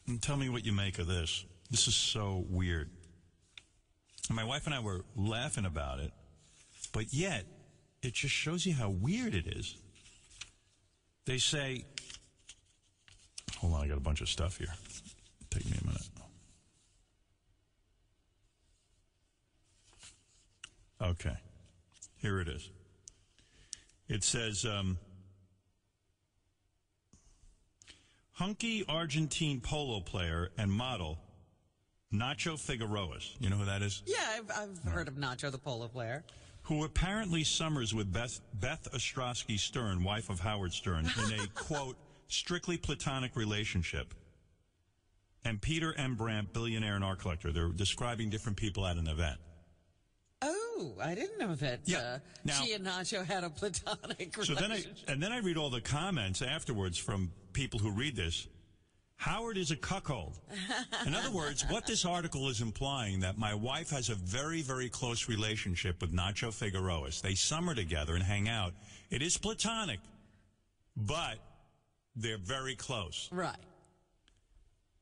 And tell me what you make of this. This is so weird. My wife and I were laughing about it, but yet it just shows you how weird it is. They say, hold on, I got a bunch of stuff here. Take me a minute. Okay, here it is. It says, hunky Argentine polo player and model Nacho Figueroas. You know who that is? Yeah, I've heard of Nacho, the polo player. Who apparently summers with Beth Ostrowski Stern, wife of Howard Stern, in a, quote, strictly platonic relationship. And Peter M. Brandt, billionaire and art collector. They're describing different people at an event. Oh, I didn't know that now, she and Nacho had a platonic relationship. Then I read all the comments afterwards from people who read this. Howard is a cuckold. In other words, what this article is implying that my wife has a very, very close relationship with Nacho Figueroas. They summer together and hang out. It is platonic, but they're very close. Right.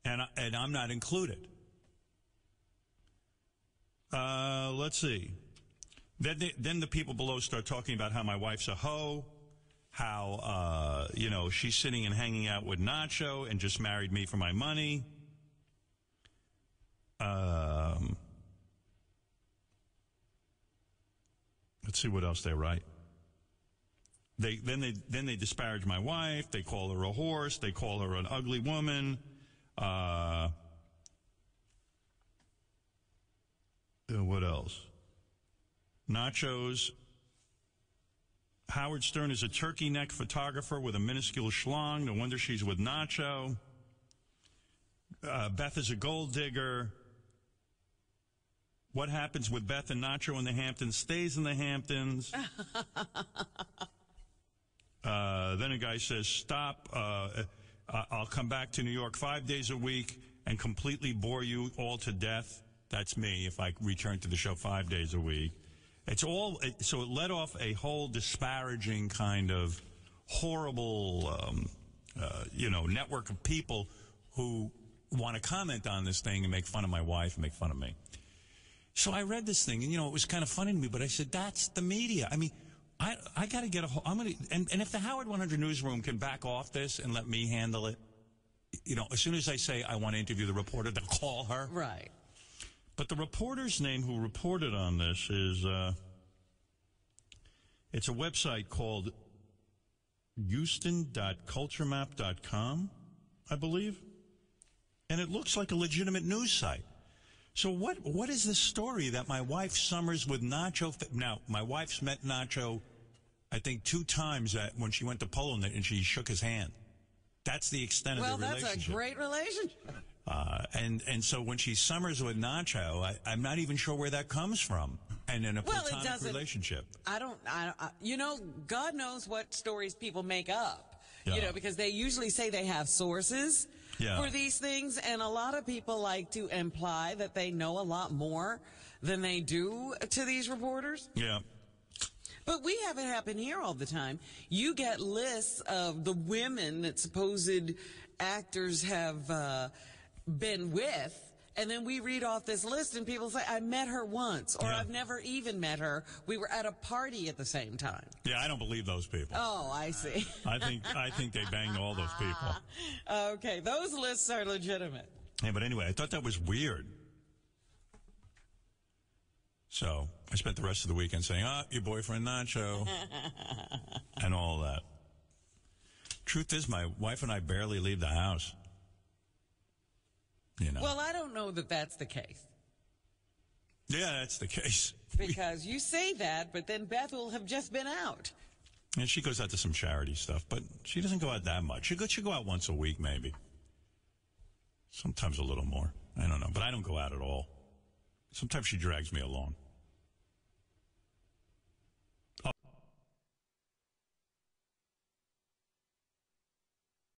And I'm not included. Let's see. Then the people below start talking about how my wife's a hoe, how, she's sitting and hanging out with Nacho and just married me for my money. Let's see what else they write. Then they disparage my wife. They call her a horse. They call her an ugly woman. What else? Nacho's. Howard Stern is a turkey neck photographer with a minuscule schlong. No wonder she's with Nacho. Beth is a gold digger. What happens with Beth and Nacho in the Hamptons stays in the Hamptons. Then a guy says, stop. I'll come back to New York 5 days a week and completely bore you all to death. That's me if I return to the show 5 days a week. So it led off a whole disparaging kind of horrible, network of people who want to comment on this thing and make fun of my wife and make fun of me. So I read this thing, and, it was kind of funny to me, but I said, that's the media. I mean, I got to get and if the Howard 100 newsroom can back off this and let me handle it, as soon as I say I want to interview the reporter, they'll call her. Right. But the reporter's name who reported on this is, it's a website called houston.culturemap.com, I believe. And it looks like a legitimate news site. So what is this story that my wife summers with Nacho? Now, my wife's met Nacho, I think, 2 times when she went to polo and she shook his hand. That's the extent of the relationship. Well, that's a great relationship. And so when she summers with Nacho, I'm not even sure where that comes from. And in a platonic relationship. God knows what stories people make up. Yeah. Because they usually say they have sources for these things. And a lot of people like to imply that they know a lot more than they do to these reporters. Yeah. But we have it happen here all the time. You get lists of the women that supposed actors have been with, and then we read off this list and people say, I met her once, or I've never even met her. We were at a party at the same time. Yeah, I don't believe those people. Oh, I see. I think they banged all those people. Okay, those lists are legitimate. Yeah, but anyway, I thought that was weird. So I spent the rest of the weekend saying, your boyfriend Nacho, and all that. Truth is, my wife and I barely leave the house. Well, I don't know that that's the case. Yeah, that's the case. Because you say that, but then Beth will have just been out. And she goes out to some charity stuff, but she doesn't go out that much. She'll go out once a week, maybe. Sometimes a little more. I don't know, but I don't go out at all. Sometimes she drags me along.